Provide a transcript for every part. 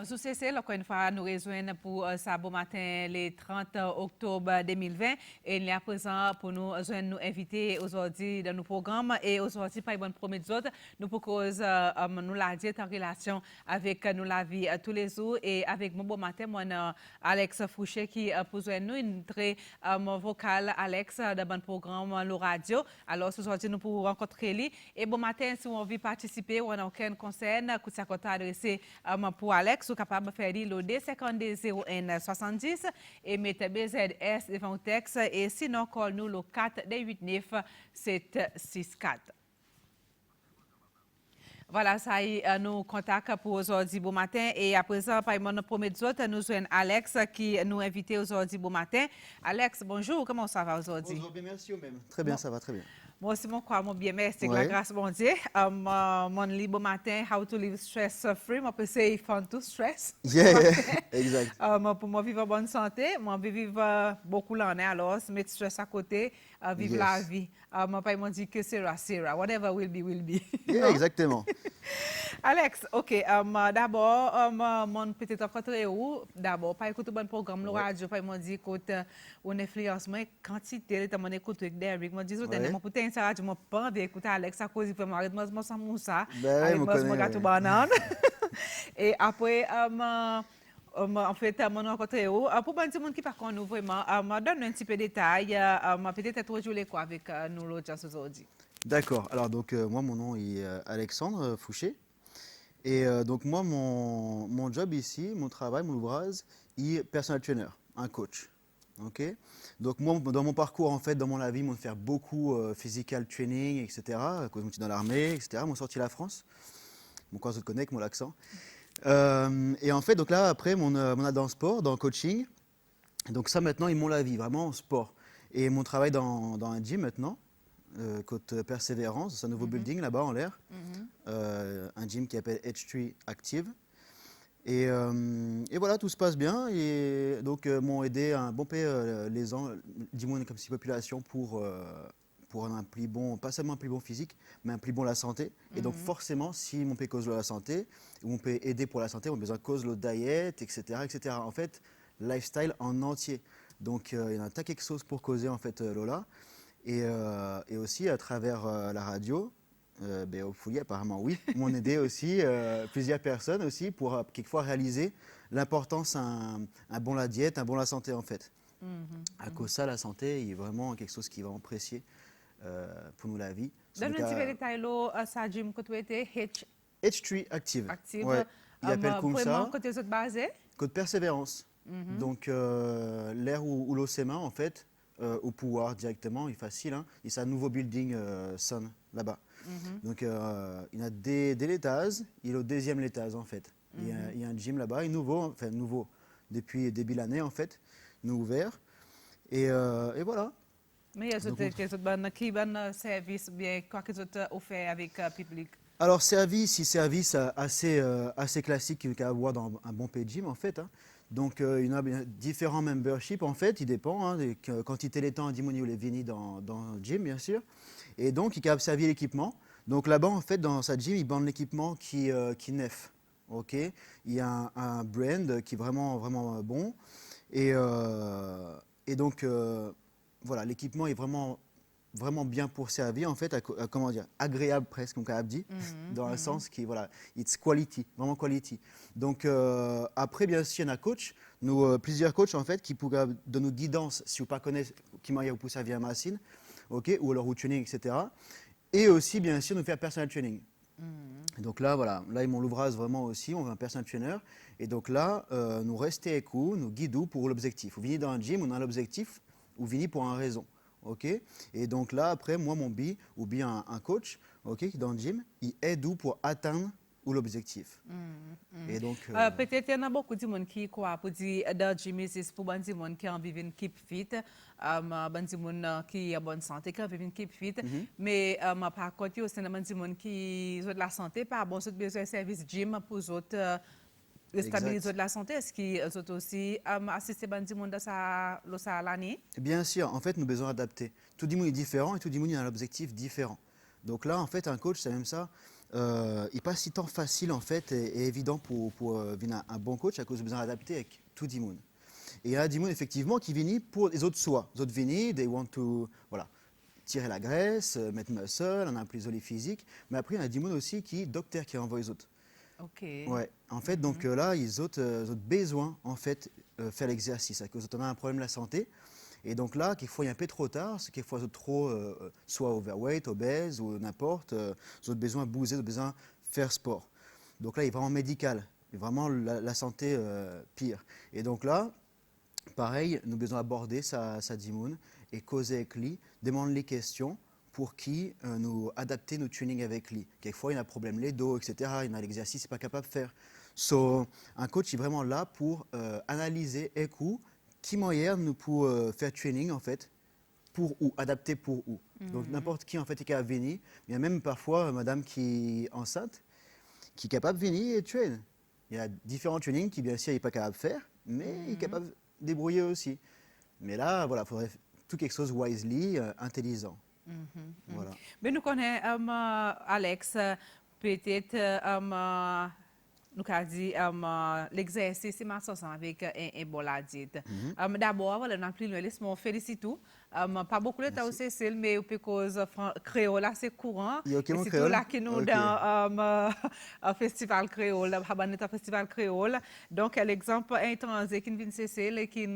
Bonjour Cécile, encore une fois, nous rejoignons pour ça bon matin, le 30 octobre 2020. Et il y a présent pour nous nous inviter aujourd'hui dans nos programmes. Et aujourd'hui, par une première autres, nous pour cause nous la dire en relation avec nous la vie tous les jours. Et avec mon bon matin, moi, Alex Fouché qui pose nous une très vocale, Alex, dans bon programme, le radio. Alors aujourd'hui, nous pour rencontrer lui. Et bon matin, si on veut participer, on a aucun conseil, que ça compte adresser pour Alex, vous êtes capable de faire le D520170 et mettre BZS devant le texte. Et sinon, call nous le 4-89764. Voilà, ça y est, nous contactons pour aujourd'hui bon matin. Et à présent, par mon premier autre, nous avons Alex qui nous invite aujourd'hui bon matin. Alex, bonjour, comment ça va aujourd'hui? Bonjour, bien merci vous-même. Très bien, ça va très bien. Moi aussi, mon quoi, mon bien, merci, la grâce, bon Dieu. Mon libre matin, how to live stress-free, moi, peut say fun to stress. Yeah, exact. Pour moi, vivre en bonne santé, moi, vivre beaucoup l'année, alors, mettre stress à côté, vivre la vie. Moi, pas, ils dit que Sarah, whatever will be, will be. Yeah, exactement. Alex, ok, d'abord, mon peut-être rencontrer où, d'abord, pas écouter bon programme, le radio, pas, ils m'ont dit, écoute, on influence, moi, quantité, ils m'ont écouté avec Derrick, moi, disons, mon putain, ça, je m'en pas d'écouter Alex, à cause, il fait marrer, moi, sans moussa, moi, gâteau banane. Et après, en fait, mon rencontré où, pour bon monde qui par contre nous vraiment, donne un petit peu de détails, peut-être être jouer quoi avec nous l'autre aujourd'hui. D'accord. Alors, donc, moi, mon nom est Alexandre Fouché. Et donc, moi, mon job ici, mon travail, mon ouvrage, est personal trainer, un coach. Ok. Donc, moi, dans mon parcours, en fait, dans mon vie, je faire beaucoup physical training, etc. Quand je suis dans l'armée, etc. Moi, sorti de la France. Mon corps se connaît avec mon accent. Et en fait, donc là, après, mon dans le sport, dans le coaching. Donc, ça, maintenant, ils m'ont la vie, vraiment en sport. Et mon travail dans un gym maintenant. Côte Persévérance, c'est un nouveau building là-bas en l'air, un gym qui s'appelle H3 Active. Et voilà, tout se passe bien. Et donc, m'ont aidé à bomber les gens, dis-moi comme si population pour un plus bon, pas seulement un plus bon physique, mais un plus bon la santé. Et donc, forcément, si mon peut cause de la santé, ou on peut aider pour la santé, on a besoin de cause le diet, etc., etc. En fait, lifestyle en entier. Donc, il y a un tas quelque chose pour causer en fait Lola. Et aussi à travers la radio, au Fouillet apparemment oui, m'ont aidé aussi plusieurs personnes aussi pour quelquefois réaliser l'importance un bon la diète, un bon la santé en fait. À cause de ça, la santé est vraiment quelque chose qui est vraiment précieux pour nous la vie. Donne un petit peu de détails là, ça gym que tu étais H3 Active. Active. Ouais. Il appelle comme ça. Côté autres basé. Côté Persévérance. Donc l'air ou l'océan en fait. Au pouvoir directement, il est facile. Hein. Et c'est un nouveau building Sun là-bas. Donc il y a des l'étage, il est au deuxième étage en fait. Il y a un gym là-bas, nouveau, depuis début de l'année en fait, nous ouvert. Et voilà. Mais il y a des services bien quoi que tu offert avec le public. Alors service assez classique qu'il y a à avoir dans un bon pays de gym en fait. Hein. Donc, il y a différents memberships, en fait, il dépend des quantités de temps d'immunité ou les venir dans le gym, bien sûr. Et donc, il a servi l'équipement. Donc, là-bas, en fait, dans sa gym, il vend l'équipement qui neuf. OK. Il y a un brand qui est vraiment, vraiment bon. Et donc, voilà, l'équipement est vraiment bien pour servir, en fait, comment dire, agréable presque, comme on a dit, dans un sens qui, voilà, it's quality, vraiment quality. Donc, après, bien sûr, il y a un coach, plusieurs coachs, en fait, qui pourraient donner une guidance, si vous ne pas connaissez, qui m'a pour servir à machine, ok, ou alors au training, etc. Et aussi, bien sûr, nous faire personal training. Donc là, voilà, là, ils m'ont l'ouvrage vraiment aussi, on veut un personal trainer. Et donc là, nous restons avec vous, nous guidons pour l'objectif. Vous venez dans un gym, on a l'objectif, vous venez pour une raison. Ok. Et donc là, après, moi, mon bi, ou bien un coach, ok, qui est dans le gym, il aide pour atteindre l'objectif. Et donc, peut-être il y en a beaucoup de monde qui croient pour dire dans le gym, c'est pour des gens qui ont envie de keep fit, des gens qui ont bonne santé, qui ont envie de keep fit. Mais par contre, il y a aussi des gens qui ont de la santé, pas bon, ils ont besoin de service gym pour les autres. Stabiliser de la santé, est-ce qu'ils ont aussi assisté à des gens dans l'année? Bien sûr, en fait, nous avons besoin d'adapter. Tout le monde est différent et tout le monde a un objectif différent. Donc là, en fait, un coach, c'est même ça. il pas si tant facile en fait et évident pour venir un bon coach à cause de besoin adapté avec tout le monde. Et il y a des gens effectivement qui viennent pour les autres soins. Les autres viennent, they want to, voilà, tirer la graisse, mettre muscle, on a un plus joli physique. Mais après, il y en a des gens aussi qui, docteur qui envoie les autres. OK. Ouais, en fait, donc là, ils ont besoin, en fait, faire l'exercice. À cause de un problème de la santé. Et donc là, quelquefois, il y a un peu trop tard, c'est quelquefois ils ont trop, soit overweight, obèse ou n'importe, ils ont besoin de bouger, ils ont besoin de faire sport. Donc là, il est vraiment médical, il est vraiment la santé pire. Et donc là, pareil, nous devons aborder sa dimoun et causer avec lui, demander les questions pour qui nous adapter nos training avec lui. Quelquefois, il y a un problème les dos, etc. Il y a l'exercice, il n'est pas capable de faire. So, un coach est vraiment là pour analyser et coup, qui moyen nous pour faire training en fait, pour où, adapté pour où. Donc n'importe qui en fait est capable de venir. Il y a même parfois madame qui est enceinte, qui est capable de venir et train. Il y a différents trainings qui bien sûr il n'est pas capable de faire, mais il est capable de débrouiller aussi. Mais là, voilà, il faudrait tout quelque chose wisely, intelligent. Voilà. Mais nous connaissons Alex, peut-être nous avons dit l'exercice c'est ma sauce avec un bon la diète. D'abord, voilà, nous avons pris le laisse-moi féliciter tout. Pas beaucoup de temps au Cécile, mais parce que créole là c'est courant. Il y a aucun Et c'est tout créole? là qui nous Ok. dans un festival créole, un festival créole. Donc, l'exemple intransi qui vient Cécile et qui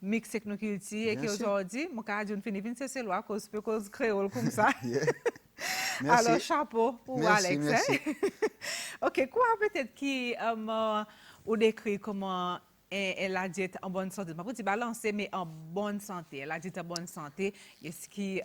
mixe avec nos cultures et Bien qui sûr. aujourd'hui, mon cas, je ne finis pas Cécile à cause créole comme ça. Yeah. Alors, Merci. chapeau pour Merci, Alex. merci. OK, quoi peut-être qui ou décrit comment est la diète en bonne santé? Je ne vais pas dire balancer, mais en bonne santé. La diète en bonne santé, est-ce qui,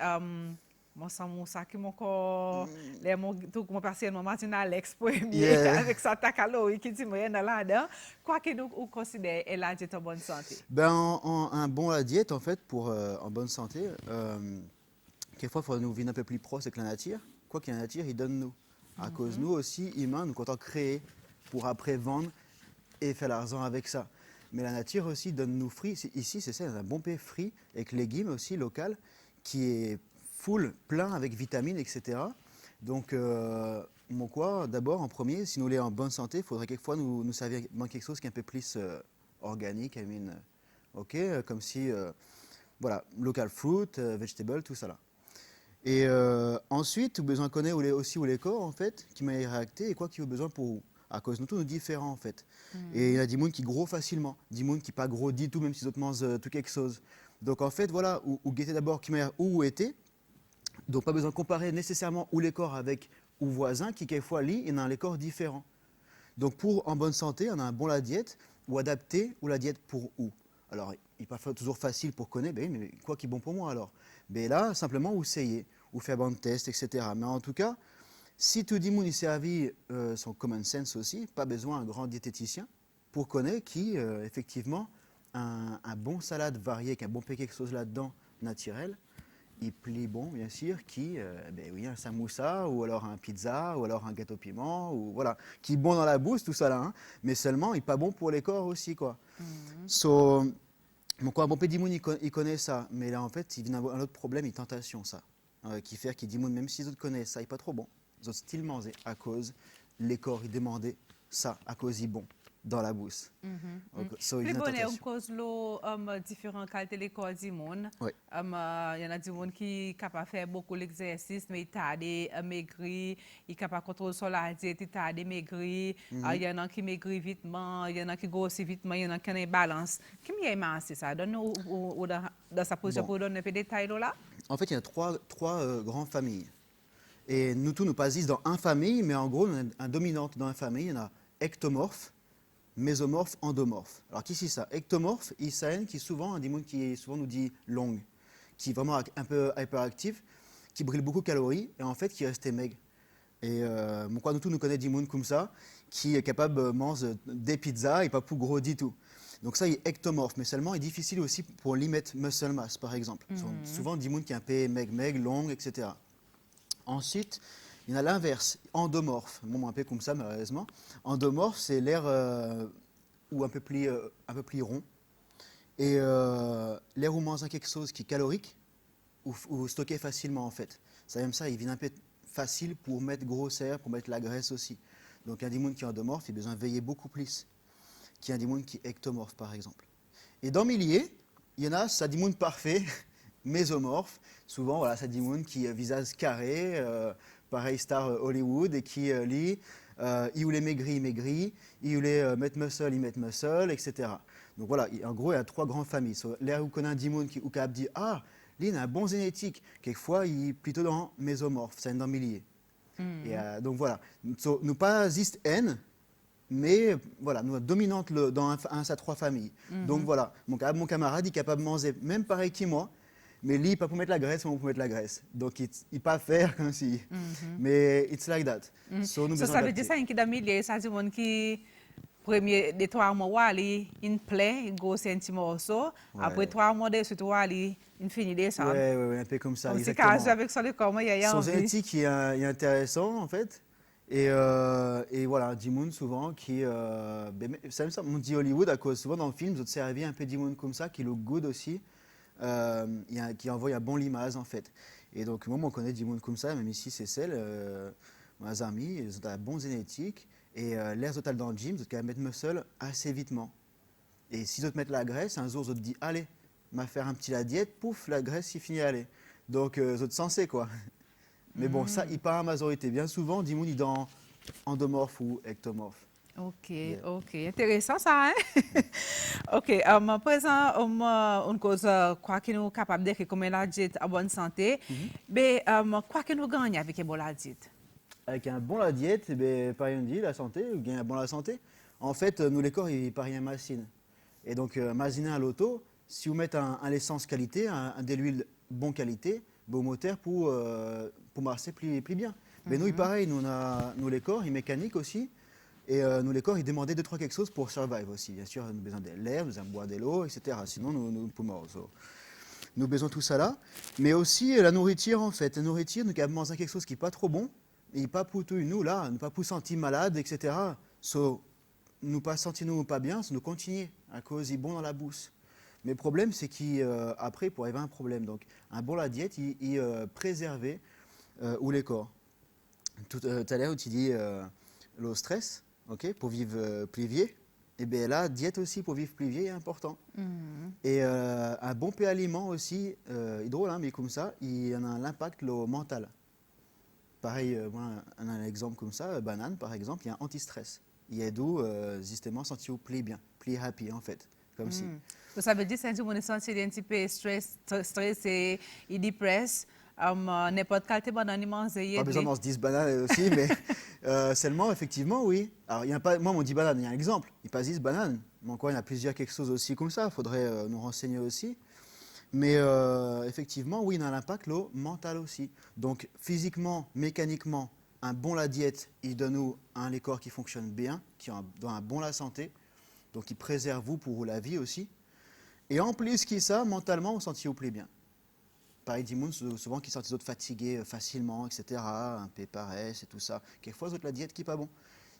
moi, ça, ça qui mon corps, les tout mon personnellement, Martin Alex, premier, Yeah. avec sa calorie qui dit, moi, dans là-dedans, quoi que nous considérons la diète en bonne santé? Ben, un bon la diète, en fait, pour en bonne santé, quelquefois, il faut nous venir un peu plus proche avec la nature. Quoi que la nature, il donne nous. À cause nous aussi, humains, nous comptons créer pour après vendre et faire l'argent avec ça. Mais la nature aussi donne nous fruits. Ici, c'est ça, il y a un bon pays fruits avec légumes aussi local qui est full, plein avec vitamines, etc. Donc, mon quoi, d'abord, en premier, si nous voulons en bonne santé, il faudrait quelquefois nous servir dans quelque chose qui est un peu plus organique, I mean, ok, comme si, voilà, local fruit, vegetable, tout ça là. Et ensuite, tu as besoin de connaître aussi où les corps, en fait, qui m'a réacté et quoi qui a besoin pour où. À cause de nous, nous différents, en fait. Et il y a des gens qui gros facilement, des gens qui pas gros du tout, même s'ils autres mangent tout quelque chose. Donc, en fait, voilà, où guetter d'abord qui m'a où était. Donc, pas besoin de comparer nécessairement où les corps avec ou voisins, qui quelquefois, lit, il y en a les corps différents. Donc, pour en bonne santé, on a un bon la diète, ou adapté, ou la diète pour où. Alors, il n'est pas toujours facile pour connaître, ben, mais quoi qui est bon pour moi alors. Mais là, simplement, ou essayer, ou faire bon test, etc. Mais en tout cas, si tout le monde y servi son common sense aussi, pas besoin d'un grand diététicien pour connaître qui, effectivement, un bon salade varié, avec un bon peu quelque chose là-dedans, naturel, il plie bon, bien sûr, qui, ben oui, un samoussa, ou alors un pizza, ou alors un gâteau piment, ou voilà, qui est bon dans la bouche, tout ça là, hein, mais seulement, il n'est pas bon pour les corps aussi, quoi. So, donc, quoi, bon, peu d'immunes, il connaît ça, mais là, en fait, il vient avoir un autre problème, une tentation, ça, qui fait qu'il dit, même si les autres connaissent ça, il n'est pas trop bon. Les autres style manger à cause, les corps, ils demandaient ça, à cause, il est bon, dans la bouche. Donc, so, il y a Plus une bonheur, tentation. cause l'eau, différentes qualités de corps du monde. Oui. Il y en a du monde qui sont capable de faire beaucoup d'exercices, mais il a des maigris, il est capable de contrôler sur la diète, il a des maigris. Il y en a qui maigrit vitement, il y en a qui grossissent vitement, il y en a qui ont une balance. Qui m'y c'est ça? Donne-nous dans sa position Bon. pour donner un peu de détails là. En fait, il y a trois grandes familles. Et nous tous, nous pas dans une famille, mais en gros, on a un dominante dans la famille. Il y en a ectomorphe, mésomorphe, endomorphe. Alors, qui c'est ça? Ectomorphe, Isaïen, qui souvent, un démon qui souvent nous dit longue, qui est vraiment un peu hyperactif, qui brûle beaucoup de calories et en fait qui reste maigre. Et mon quoi, nous tous, nous connaissons des gens comme ça, qui est capable de manger des pizzas et pas plus gros du tout. Donc ça, il est ectomorphe, mais seulement il est difficile aussi pour limiter muscle mass, par exemple. Souvent, des gens qui sont un peu maigre, long, etc. Ensuite, il y en a l'inverse, endomorphe. Bon, un peu comme ça, malheureusement. Endomorphe, c'est l'air ou un peu plus rond. Et l'air où on mange quelque chose qui est calorique ou stocké facilement, en fait. Ça, même ça, il vient un peu facile pour mettre grosseur, pour mettre la graisse aussi. Donc un dimoun qui est endomorphe, il a besoin de veiller beaucoup plus qu'un dimoun qui est ectomorphe, par exemple. Et dans Millier, il y en a, ça dimoun parfait, mésomorphe. Souvent, voilà, ça dimoun qui visage carré, pareil star Hollywood, et qui lit, il voulait maigri, il maigrit, il voulait mettre muscle, il met muscle, etc. Donc voilà, en gros, il y a 3 grandes familles. L'air où connaît un dimoun qui ou capable dit ah, lui, il a un bon génétique. Quelquefois, il est plutôt dans mésomorphe, c'est dans Millier. Et, donc voilà, nous pas juste N, mais voilà, nous dominante dans un à 3 familles. Donc voilà, mon camarade il est capable de manger même pareil que moi, mais lui il peut pas mettre la graisse, moi on peut mettre la graisse. Donc il pas faire comme si. Mais it's like that. So, nous besoin Ça veut dire d'adapter. ça qui Millier, ça dit monde qui premier des 3 mois ali in plaît, il gros un morceau, après Ouais. 3 mois de suite ali il finit des ça. Ouais, un peu comme ça, Comme si exactement. casu avec ça le corps, il y a Son envie. génétique il est intéressant en fait. Et voilà, Dimoun souvent qui. C'est même ça, on dit Hollywood à cause souvent dans le film, vous observez un peu Dimoun comme ça, qui look good aussi, qui envoie un bon limage en fait. Et donc, moi, on connaît Dimoun comme ça, même ici, c'est celle, mes amis, ils ont un bon génétique. Et l'air total dans le gym, vous pouvez mettre muscle assez vitement. Et si vous te mettre la graisse, un jour, vous te dit, allez, m'a faire un petit la diète, pouf, la graisse, il finit à aller. Donc, vous êtes censé quoi. Mais bon, ça, il part à majorité. Bien souvent, Dimoun, il est dans endomorphe ou ectomorphe. Ok, Yeah. ok, intéressant ça, hein? Ok, à présent, on cause quoi que nous sommes capables de comme la diète à bonne santé, mais quoi que nous gagnons avec une bonne diète? Avec un bon la diète, eh bien, par exemple, dit la santé, ou bien un bon la santé. En fait, nous, les corps, ils parient un machine. Et donc, imaginez un loto, si vous mettez un l'essence qualité, un de l'huile bon qualité, bon moteur pour marcher plus bien. Mais nous, il pareil, nous, les corps, ils mécaniques aussi. Et nous, les corps, ils demandaient 2-3 quelque chose pour survive aussi. Bien sûr, nous avons besoin de l'air, nous avons boire de l'eau, etc. Sinon, nous pouvons mourir. So, nous avons besoin de tout ça là. Mais aussi la nourriture, en fait. La nourriture, nous avons mangé quelque chose qui n'est pas trop bon. Et pas pour tout nous, là, nous pas pour sentir malade, etc. So, nous pas sentir nous pas bien, so nous continuer à cause il est bon dans la bouche. Mais le problème, c'est qu'après, il pourrait y avoir un problème. Donc, un bon la diète, il préserver ou les corps. Tout à l'heure, tu dis le stress, ok, pour vivre plus vieux. Et bien là, diète aussi pour vivre plus vieux est important. Et un bon peu aliment aussi, drôle, hein, mais comme ça, il en a un impact le mental. Pareil, moi, un exemple comme ça, banane par exemple, il y a un anti-stress. Il y a d'où justement sentir plus bien, plus happy en fait, comme si. Ça veut dire que si on est senti un petit peu stressé et dépressé, n'importe quelle banane manger. Pas besoin d'en se 10 bananes aussi, mais seulement effectivement oui. Alors il y a pas, moi on dit banane, il y a un exemple, il passe 10 bananes. Mais encore il y en a plusieurs quelque chose aussi comme ça, il faudrait nous renseigner aussi. Mais effectivement, oui, il a un impact mental aussi. Donc, physiquement, mécaniquement, un bon la diète, il donne nous les corps qui fonctionnent bien, qui ont un bon la santé. Donc, il préserve vous pour la vie aussi. Et en plus qui ça, mentalement, on sentit au plus bien. Pareil, Dimoun, souvent qui sentent les autres fatigués facilement, etc. Un peu paresse et tout ça. Quelquefois, les autres, la diète qui n'est pas bon.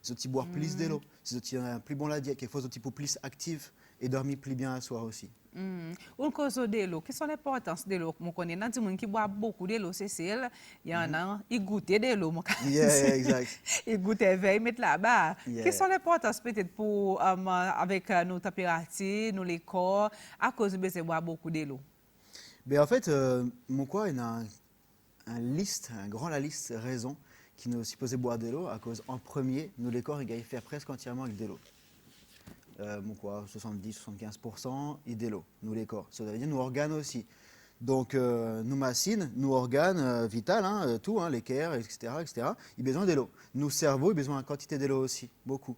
Les autres, ils boivent plus de l'eau. Les autres, ils ont un plus bon la diète. Quelquefois, les autres, ils sont plus actifs et dormir plus bien à soir aussi. On cause de l'eau. Quelle est l'importance de l'eau? Moi, connais des gens qui boivent beaucoup de l'eau, c'est celle. Il y en a, ils goûtent de l'eau. Yeah, exact. Ils goûtent veille, mettent là-bas. Yeah. Quelle est l'importance peut-être pour, avec nos températures, nos les corps, à cause de besoin de boire beaucoup de l'eau? Mais en fait, mon quoi, il y a un grand la liste raison qui nous supposait boire de l'eau à cause, en premier, nous les corps, ils faire presque entièrement avec de l'eau. Mon quoi, 70-75% et de l'eau, nous les corps. Ça veut dire nous organes aussi. Donc, nous machines, nous organes vitales, hein, tout, hein, l'équerre, etc., etc., ils ont besoin de l'eau. Nous cerveaux, ils ont besoin d'une quantité de l'eau aussi, beaucoup.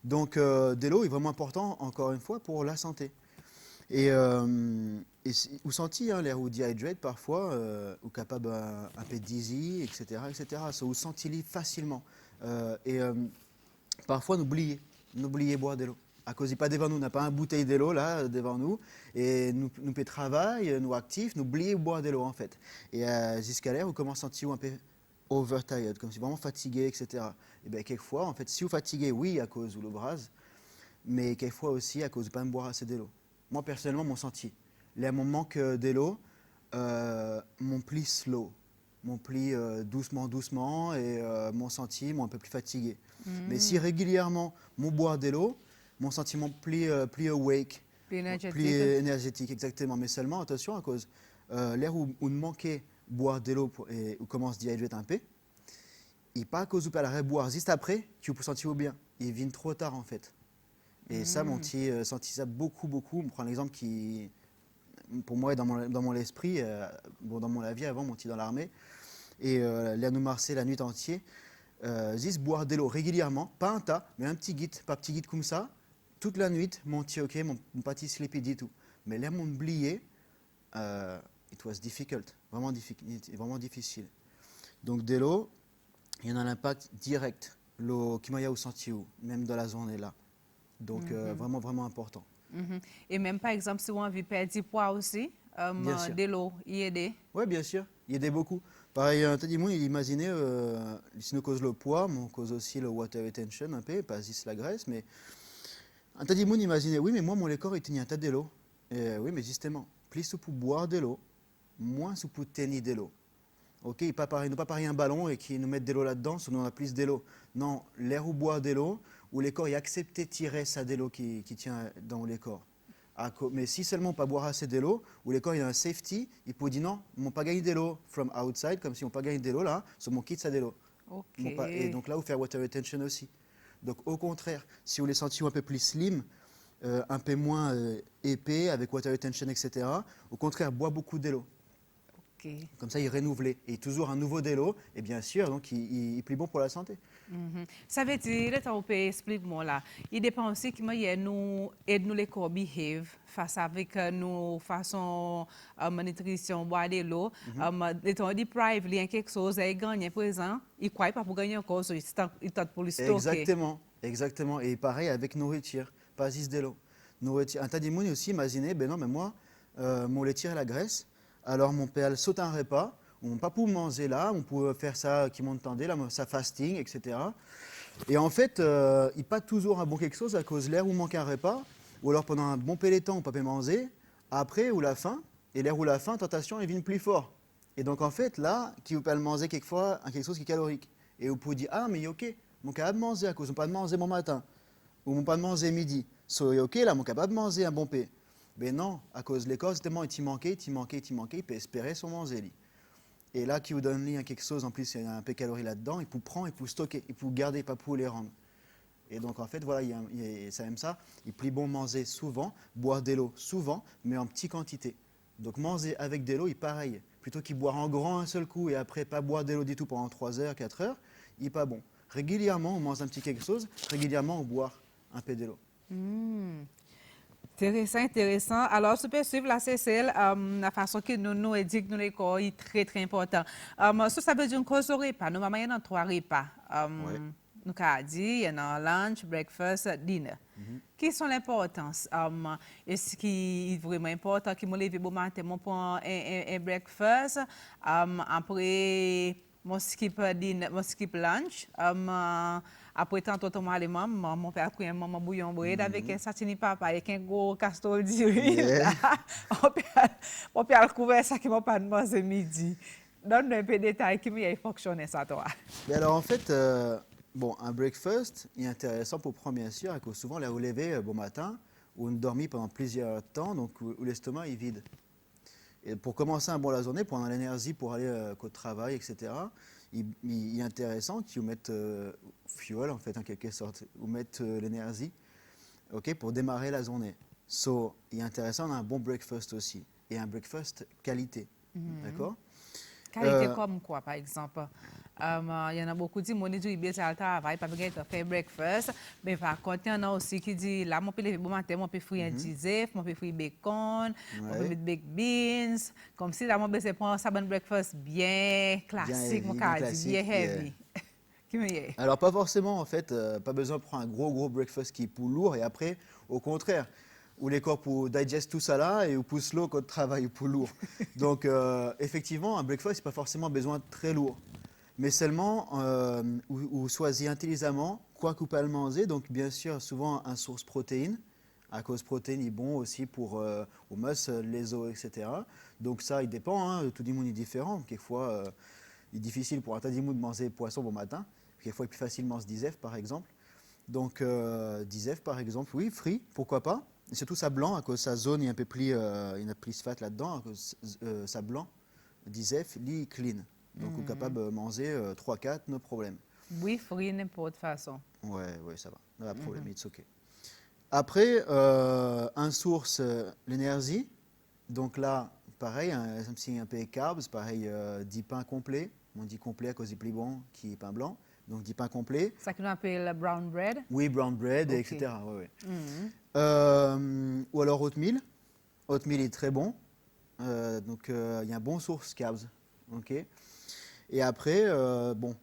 Donc, de l'eau est vraiment important, encore une fois, pour la santé. Et vous sentez hein, l'air ou dehydrate parfois, ou capable un peu dizzy, etc., etc. Ça vous sentez facilement. Parfois, n'oubliez boire de l'eau. À cause, il pas devant nous, on n'a pas une bouteille de l'eau là devant nous, et nous peut travailler, nous actifs, n'oubliez boire de l'eau en fait. Et jusqu'à l'air, vous commencez à sentir un peu overtired, comme si vraiment fatigué, etc. Et bien quelquefois, en fait, si vous fatiguez, oui, à cause de l'obrase, mais quelquefois aussi à cause de ne pas boire assez de l'eau. Moi, personnellement, mon senti. Là, mon manque de l'eau, mon plus slow. mon pli doucement, doucement et mon sentiment un peu plus fatigué. Mais si régulièrement, mon boire de l'eau, mon sentiment plus awake, Plus plus énergétique. énergétique, exactement. Mais seulement, attention, à cause l'air où nous manquait boire de l'eau et où commence à déhydrater un peu, et pas à cause où la boire juste après, tu peux sentir bien. Il vient trop tard en fait. Et ça, mon petit senti ça beaucoup, beaucoup. On prend l'exemple qui, pour moi, est dans mon esprit, bon, dans la vie avant, mon petit dans l'armée. Et là, nous marcher la nuit entière. Juste boire de l'eau régulièrement, pas un tas, mais un petit guide, pas petit guide comme ça. Toute la nuit, mon petit, ok, mon petit sleepy dit tout. Mais là, mon oublié, it was difficult, vraiment difficile. Donc de l'eau, il y en a un impact direct, l'eau qui m'a senti même dans la journée là. Donc vraiment, vraiment important. Et même par exemple, si on a envie de perdre du poids aussi, Bien sûr. de l'eau, y aider. Oui, bien sûr, il aidait beaucoup. Pareil, un petit monde, il imaginait, si nous cause le poids, mais on cause aussi le water retention un peu, pas juste la graisse, mais un petit monde imaginait, oui, mais moi, mon corps, il tenait un tas de l'eau. Et oui, mais justement, plus pour boire de l'eau, moins pour tenir de l'eau. Ok, il ne pas pareil un ballon et qui nous mettent de l'eau là-dedans, sinon on a plus de l'eau. Non, l'air ou boire de l'eau, où les corps y accepté de tirer ça de l'eau qui tient dans les corps. Mais si seulement pas boire assez de l'eau, où les corps il y a un safety, il peut dire non, ils n'ont pas gagné de l'eau from outside, comme si on pas gagné de l'eau là, c'est mon kit ça de l'eau. Ok. Et donc là, vous faire water retention aussi. Donc au contraire, si vous les sentez un peu plus slim, un peu moins épais, avec water retention, etc., au contraire, bois beaucoup de l'eau. Ok. Comme ça, il est renouvelé. Et toujours un nouveau délo, et bien sûr, donc il est plus bon pour la santé. Ça veut dire, le temps on peut expliquer moi là, il dépend aussi comment nous aide nous les corps behave face avec nos façons nutrition, boire de l'eau. Le temps deprive, il y a quelque chose à gagner présent, il croit pas pour gagner encore, il tente pour le stocker. Exactement, exactement. Et pareil avec nourriture, pas juste de l'eau. Nourriture. Un tas de monde aussi, imaginez, ben non, mais moi, mon laitier et la graisse, alors mon père saute un repas, on ne peut pas manger là, on peut faire ça qui m'entendait, là, ça fasting, etc. Et en fait, il pas toujours un bon quelque chose à cause de l'air où manque un repas, ou alors pendant un bon peu de temps, on peut pas manger, après ou la faim, et l'air ou la faim, tentation, elle vient plus fort. Et donc en fait, là, qui vous peut le manger quelquefois, quelque chose qui est calorique. Et vous pouvez dire, ah mais ok, mon capable de manger à cause, on pas de manger bon matin, ou mon pas de manger midi. So, ok, là, mon capable de manger un bon pain. Mais non, à cause de l'école, justement, il manquait, il peut espérer son manger. Lui. Et là, qui vous donne quelque chose, en plus, il y a un peu de calories là-dedans, il peut prendre, il peut stocker, il peut garder, pas pour les rendre. Et donc, en fait, voilà, ça aime ça. Il est bon manger souvent, boire de l'eau souvent, mais en petite quantité. Donc, manger avec de l'eau, il est pareil. Plutôt qu'il boire en grand un seul coup et après pas boire de l'eau du tout pendant 3 heures, 4 heures, il n'est pas bon. Régulièrement, on mange un petit quelque chose, régulièrement, on boit un peu de l'eau. Intéressant, intéressant. Alors, tu peux suivre la CCL, la façon que nous éduquons les corps est très, très important. Ça veut dire qu'on ne repas. Nous, il y a 3 repas. Ouais. Nous avons dit, il y a lunch, breakfast, dinner. Quelles sont les importances? Est-ce qu'il est vraiment important que je me lève bon matin, je prends un breakfast, après, je skip dinner, je skip lunch, après tant de temps, mon père a pris un maman bouillon brûlé avec un satini papa, avec un gros castor d'huile. Yeah. Mon père a couvert ça qui m'a pas demandé midi. Donne-nous un peu de détails qui m'a fonctionné ça, toi. Mais alors en fait, bon, un breakfast est intéressant pour prendre bien sûr, que souvent les relevés bon matin, où on dormit pendant plusieurs temps, donc où l'estomac est vide. Et pour commencer un bon la journée, pour avoir l'énergie pour aller au travail, etc., il est intéressant qu'ils mettent fuel en fait en quelque sorte, ou mettent l'énergie, ok, pour démarrer la journée. So, il est intéressant d'avoir un bon breakfast aussi, et un breakfast qualité, d'accord? Qualité comme quoi, par exemple? Il y en a beaucoup qui disent que je vais travail, pas besoin de faire breakfast. Mais par contre, il y en a aussi qui disent là, je peux lever bon matin, je peux faire un disef, je peux faire bacon, je peux Ouais. mettre baked beans. Comme si là, je peux prendre un breakfast bien classique, heavy, bien classique, heavy. Qui me y est? Alors pas forcément en fait, pas besoin de prendre un gros breakfast qui est pour lourd et après au contraire, où les corps pour digest tout ça là et ou pour slow quand travail pour lourd. Donc effectivement un breakfast c'est pas forcément besoin de très lourd, mais seulement ou choisir intelligemment quoi qu'on peut le manger. Donc bien sûr souvent un source protéine, à cause protéine est bon aussi pour aux muscles, les os etc. Donc ça il dépend, hein, tout le monde est différent. Quelquefois il est difficile pour un tas de manger poisson bon matin. Quelquefois, il est plus facilement se disef, par exemple. Donc, disef, par exemple, oui, frit, pourquoi pas. Et surtout, ça blanc, à cause de sa zone, il y a un peu plus, il y a plus de fat là-dedans, à cause ça blanc, disef, li clean. Donc, on est capable de manger 3-4, no problème. Oui, frit, n'importe façon. Ouais, ouais, ça va, pas de problème, it's ok. Après, un source, l'énergie. Donc là, pareil, un peu carbs, pareil, 10 pains complets. On dit complet à cause du plus bon qui est pain blanc. Donc 10 pains complets. Ça qu'on appelle brown bread? Oui, brown bread, Ok. etc. Ouais, ouais. Mhm. Ou alors oatmeal. Oatmeal est très bon. Donc il y a un bon source carbs. Ok. Et après, bon,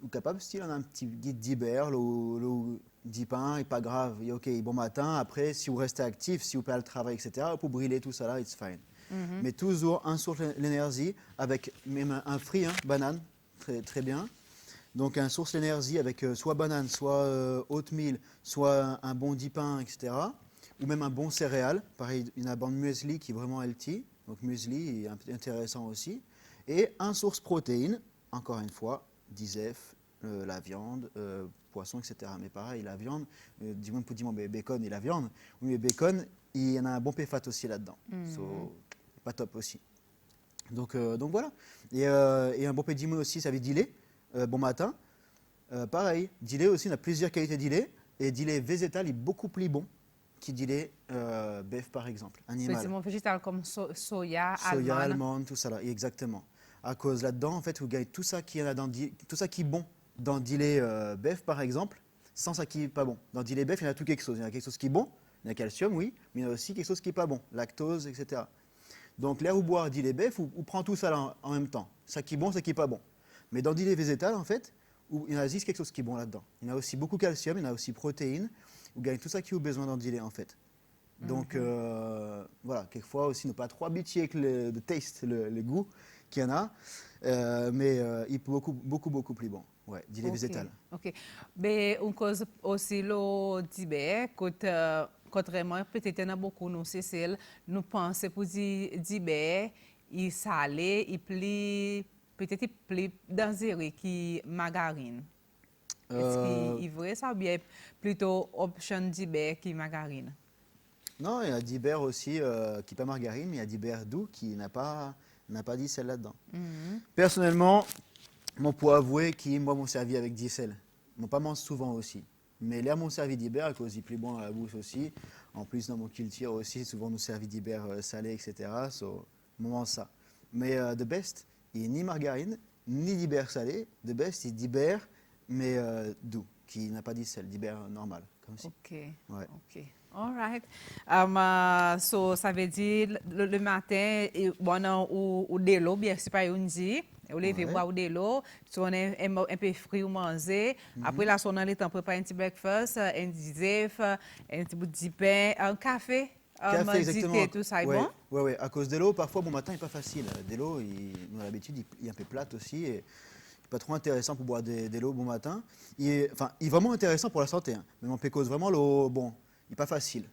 ou capable style on a un petit guide d'hiver, le 10 pains, et pas grave. Et ok, bon matin. Après, si vous restez actif, si vous faites le travail, etc., pour brûler tout ça là, it's fine. Mais toujours un source d'énergie avec même un fruit, hein, banane, très, très bien. Donc un source d'énergie avec soit banane, soit oatmeal, soit un bon 10 pain, etc. Ou même un bon céréal. Pareil, il y a un bon muesli qui est vraiment healthy. Donc muesli est intéressant aussi. Et un source protéine, encore une fois, disef, la viande, poisson, etc. Mais pareil, la viande, dis-moi pour dire bacon et la viande. Oui, mais bacon, il y en a un bon péfat aussi là-dedans. So, pas top aussi. Donc voilà. Et un bon pédimon aussi, ça veut dire lait, bon matin. Pareil, dillet aussi, on a plusieurs qualités de lait. Et dillet végétal est beaucoup plus bon que dillet bœuf, par exemple, animal. Petit végétal comme soya, Soya, almond. almond, tout ça là, exactement. À cause là-dedans, en fait, vous gagnez tout ça qui est là dans tout ça qui est bon dans dillet bœuf, par exemple, sans ça qui est pas bon. Dans dillet bœuf, il y en a tout quelque chose. Il y en a quelque chose qui est bon, il y a le calcium, oui, mais il y en a aussi quelque chose qui est pas bon, lactose, etc. Donc, l'air ou boire dillet bœuf, ou prend tout ça là en même temps. Ça qui est bon, ça qui est pas bon. Mais dans dillet végétal, en fait, il y en a juste quelque chose qui est bon là-dedans. Il y en a aussi beaucoup de calcium, il y en a aussi protéines. Vous gagnez tout ça qui vous besoin dans dillet, en fait. Donc, voilà, quelquefois aussi, ne pas trop habituer avec le taste, le goût qu'il y en a. Mais il est beaucoup, beaucoup, beaucoup plus bon. Ouais, dillet végétal. Ok. Mais une cause aussi le dibe, contrairement peut-être dans beaucoup nous c'est celle nous pensons pour dire dibe, il salé, il plus peut-être il plus dangereux que margarine. Est-ce qu'il est vrai ça ou bien plutôt option dibe que margarine? Non, il y a d'Iber aussi qui n'est pas margarine, mais il y a d'Iber doux qui n'a pas d'icelle là-dedans. Personnellement, moi, pour avouer qui moi m'ont servi avec d'icelle. Moi, pas mange souvent aussi. Mais là, m'ont servi d'Iber à cause du plus bon à la bouche aussi. En plus, dans mon culture aussi, souvent nous servi d'Iber salé, etc. So, on mange ça. Mais the best, il n'est ni margarine, ni d'Iber salé. The best, c'est d'Iber, mais doux, qui n'a pas d'icelle, d'Iber normal, comme si. Ok. Ouais. Ok. All right. So, ça veut dire le matin, bon, ou de l'eau, bien sûr, pas une dit. Vous levez Ouais. boire de l'eau, tu on est un peu frais ou manger. Après, là, on a le temps pour préparer un petit breakfast, un petit zef, un petit bout de pain, un café, Café, du exactement. thé, tout ça est Ouais, bon? ouais, ouais. À cause de l'eau, parfois, bon matin, il n'est pas facile. De l'eau, on a l'habitude, il est un peu plate aussi. Et pas trop intéressant pour boire de l'eau bon matin. Enfin, il est vraiment intéressant pour la santé. Hein. Mais on peut cause vraiment l'eau, bon, il n'est pas facile.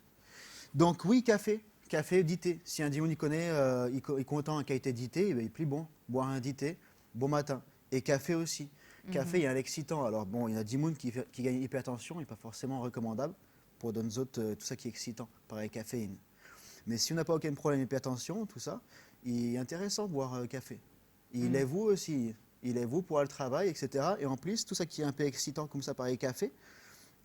Donc oui, café, café, thé. Si un dion il connaît, il est content en qualité thé, il est plus bon. Boire un thé, bon matin. Et café aussi. Café, il y a un excitant. Alors bon, il y en a 10 personnes qui gagnent hypertension, et pas forcément recommandable pour d'autres autres, tout ça qui est excitant, pareil caféine. Mais si on n'a pas aucun problème d'hypertension, tout ça, il est intéressant de boire café. Il est vous aussi, il est vous pour le travail, etc. Et en plus, tout ça qui est un peu excitant comme ça, pareil café,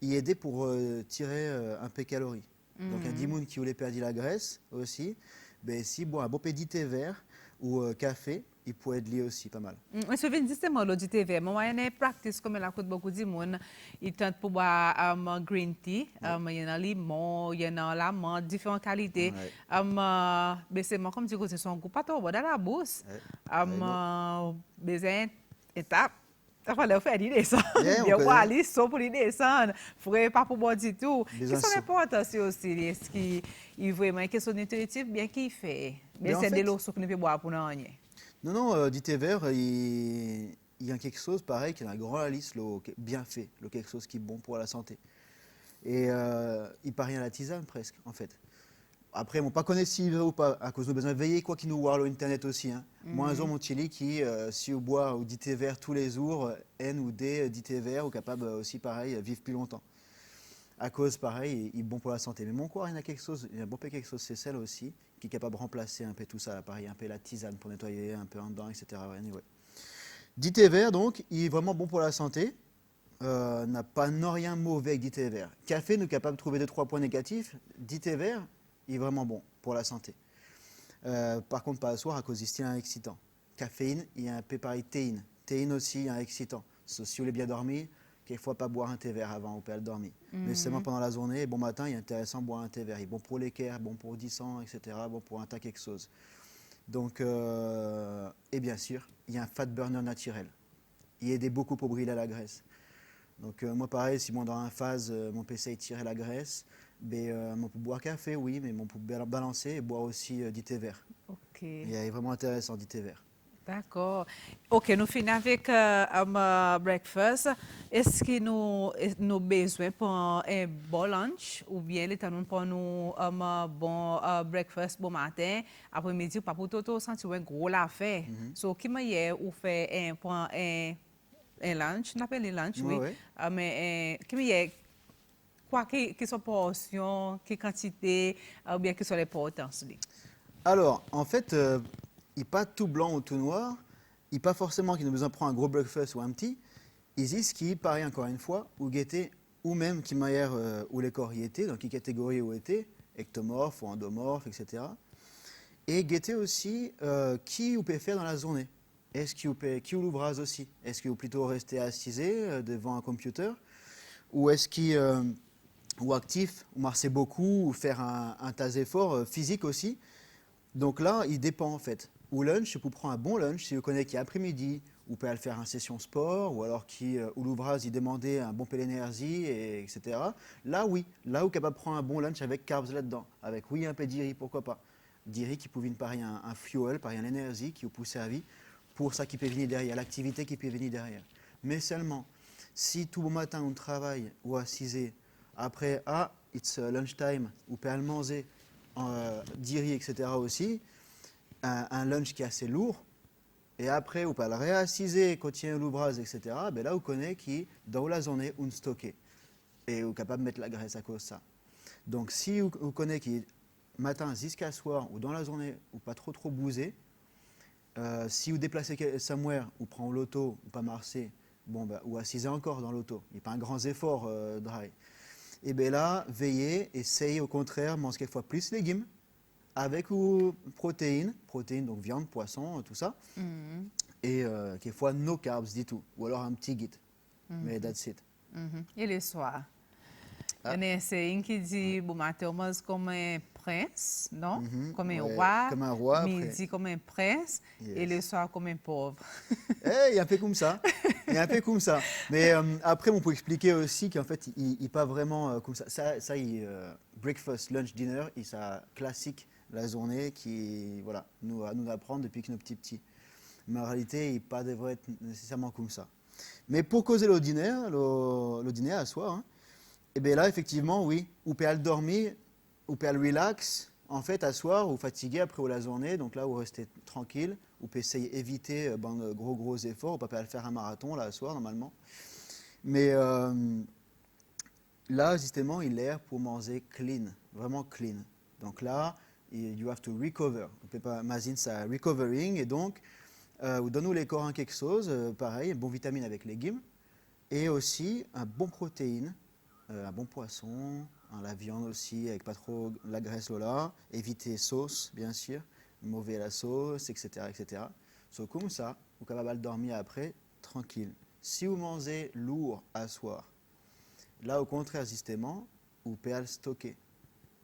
il est aidé pour tirer un peu calories. Donc un dimoun qui voulait perdre la graisse aussi, ben si boit un beau thé vert ou café, il peut être lié aussi pas mal. Je viens justement de dire TV. Moi, il y a une pratique comme la coûte beaucoup de monde. Ils tentent pour boire green tea. Il y en a limon, il y en a la menthe, différentes qualités. Ouais. Mais c'est moi comme dis que c'est son goût pas trop bon dans la bouche. Ouais. Besoin étape. Ça fallait faire l'idée ça. Yeah, on Bien quoi connaît. aller saut pour l'idée ça. Frère pas pour boire du tout. Besoin Qu'est-ce qui est saut. important c'est aussi est-ce qu'il est vraiment une question nutritive bien qu'il fait. Mais Mais en c'est de fait, l'eau que nous peut boire pour nous rien. non, non, du thé vert, il y a quelque chose pareil qui est un grand liste, bien fait, quelque chose qui est bon pour la santé. Et il paraît à la tisane presque, en fait. Après, mon pas connaître s'il veut ou pas, à cause de besoin de veiller, quoi qu'il nous voit l'internet aussi. Hein. Moi, un jour, mon chili qui, si on boit ou 10 thé vert tous les jours, N ou D, 10 thé vert, ou capable aussi, pareil, vivre plus longtemps. À cause, pareil, il est bon pour la santé. Mais mon corps, il y a quelque chose, il y a bon peu quelque chose, c'est celle aussi, qui est capable de remplacer un peu tout ça, pareil, un peu la tisane pour nettoyer, un peu en dedans, etc. Anyway. 10 thé vert, donc, il est vraiment bon pour la santé. N'a pas non rien mauvais avec 10 thé vert. Café, nous est capable de trouver 2-3 points négatifs. 10 thé vert, il est vraiment bon pour la santé. Par contre, pas à soir à cause il un excitant. Caféine, il y a un peu pareil théine. Théine aussi, il y a un excitant. Si vous voulez bien dormir, quelquefois pas boire un thé vert avant, on peut le dormir. Mais seulement pendant la journée, bon matin, il est intéressant de boire un thé vert. Il est bon pour l'équerre, bon pour 10 ans, etc. Bon pour un tas quelque chose. Donc, et bien sûr, il y a un fat burner naturel. Il aide beaucoup pour brûler la graisse. Donc moi pareil, si moi dans une phase, mon PC tirait la graisse, ben, on peut boire café, oui, mais on peut balancer et boire aussi du thé vert. OK. Il est vraiment intéressant du thé vert. D'accord. OK, nous finissons avec un breakfast. Est-ce que nous avons besoin pour un bon lunch ou bien l'état nous pour nous un bon breakfast bon matin, après-midi, pas pour tout sentir un gros l'affaire. So, qui m'a ou fait un lunch, on appelle le lunch, Ouais, oui. ouais. Mais qui m'a quoi que soit portion, quelle quantité, ou bien que soit les potences. Alors, en fait, il n'est pas tout blanc ou tout noir. Il n'est pas forcément qu'il a besoin de prendre un gros breakfast ou un petit. Il existe qui, pareil encore une fois, ou guetter, ou même qui manière où les corps y étaient, donc qui catégorie où étaient, ectomorphe ou endomorphe, etc. Et guetter aussi qui vous peut faire dans la journée. Est-ce qu'il ou l'ouvrage aussi? Est-ce qu'il vous plutôt rester assisé devant un computer? Ou est-ce qu'il ou actif, ou marcher beaucoup, ou faire un tas d'efforts physiques aussi? Donc là, il dépend en fait. Ou lunch, pour prendre un bon lunch, si vous connaissez qui après-midi, ou peut aller faire une session sport, ou alors qui, ou l'ouvrage, il demandait un bon peu d'énergie, etc. Là, oui, là, vous êtes capable de prendre un bon lunch avec carbs là-dedans. Avec, oui, un peu d'iri, pourquoi pas. D'iri qui pouvait parier un fuel, parier l'énergie qui vous pousse à vie, pour ça qui peut venir derrière, l'activité qui peut venir derrière. Mais seulement, si tout le matin on travaille, ou à 6 heures, après, it's lunchtime, ou peut aller manger, d'iri, etc. aussi, un lunch qui est assez lourd, et après, vous pouvez le réassiser, continuer l'ouvrage, etc. Ben là, vous connaissez qui, dans la journée, on stocke. Et vous êtes capable de mettre la graisse à cause de ça. Donc, si vous connaissez qui, matin jusqu'à soir, ou dans la journée, ou pas trop bouger, si vous déplacez somewhere, ou prenez l'auto, ou pas marcher, bon, ben, ou assisez encore dans l'auto, il n'y a pas un grand effort dry. Et bien là, veillez, essayez au contraire, manger quelquefois plus de légumes, avec ou protéines, donc viande, poisson, tout ça, et quelquefois no carbs du tout, ou alors un petit guide, mais that's it. Et le soir? Ah. Il y en a une qui dit, bon matin, on mange comme un prince, non? Comme un Ouais, roi. comme un roi, après. Midi comme un prince. Et Yes. le soir comme un pauvre. Il y a un peu comme ça. Il y a un peu comme ça. Mais après, on peut expliquer aussi qu'en fait, il n'est pas vraiment comme ça. Breakfast, lunch, dinner, il ça classique la journée qui, voilà, nous apprend depuis que nous petits. Mais en réalité, il n'est pas devrait être nécessairement comme ça. Mais pour causer le dîner à soir, hein, et bien là, effectivement, oui, ou peut aller dormir, ou peut aller relax, en fait, à soir, ou fatigué après la journée, donc là, vous restez tranquille, ou peut essayer d'éviter de gros efforts, ou pas aller faire un marathon, là, à soir, normalement. Mais là, justement, il est pour manger clean, vraiment clean. Donc là, you have to recover. On peut pas imaginer ça, recovering, et donc, vous donnez les corps quelque chose, pareil, bon vitamine avec légumes, et aussi un bon protéine, un bon poisson, la viande aussi, avec pas trop la graisse là, éviter sauce, bien sûr, mauvais la sauce, etc. etc. So, comme ça, vous êtes capable de dormir après, tranquille. Si vous mangez lourd à soir, là, au contraire, justement, vous pouvez le stocker.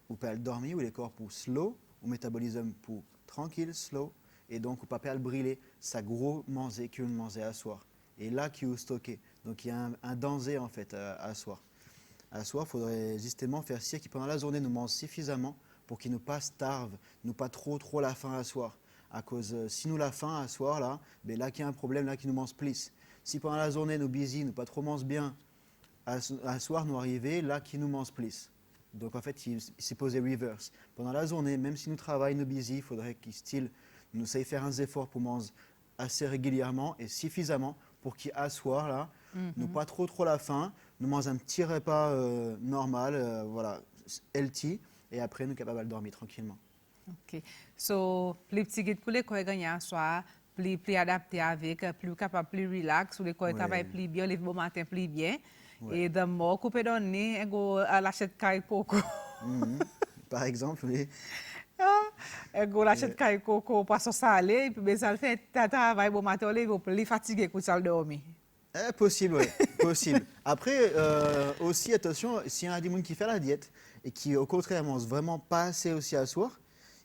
Vous pouvez le dormir, ou les corps pour slow, ou métabolisme pour tranquille, slow, et donc vous ne pouvez pas le brûler, ça gros manger que vous mangez à soir. Et là, qui vous stockez. Donc il y a un danger, en fait, à soir. À soir, il faudrait justement faire si qui pendant la journée nous mange suffisamment pour qu'il ne pas starve, nous pas trop la faim à soir. À cause, si nous la faim à soir, là, ben là qu'il y a un problème, là qui nous mange plus. Si pendant la journée nous busy, nous pas trop mange bien, à soir nous arriver, là qui nous mange plus. Donc en fait, il s'est posé reverse. Pendant la journée, même si nous travaillons, nous busy, il faudrait qu'il style, nous essaye faire un effort pour manger assez régulièrement et suffisamment pour qu'à soir, là, nous pas trop la faim, nous mangeons un petit repas normal, voilà, healthy, et après nous capables de dormir tranquillement. OK. So, plus petit guide pour les corps gagner à soir, plus adapté avec, plus capable, plus relax, ou les corps Ouais. travaillent plus bien, les beaux matin plus bien. Ouais. Et de mort, couper dans le nez, et go à l'achète caille coco. Mhm. Par exemple, oui. Et go l'achète caille coco, poisson salé, et puis ben, ça le fait, travail bon matin, il va plus fatigué pour ça le dormir. Possible, oui, possible. Après, aussi, attention, s'il y a des gens qui font la diète et qui, au contraire, mangent vraiment pas assez aussi à soir,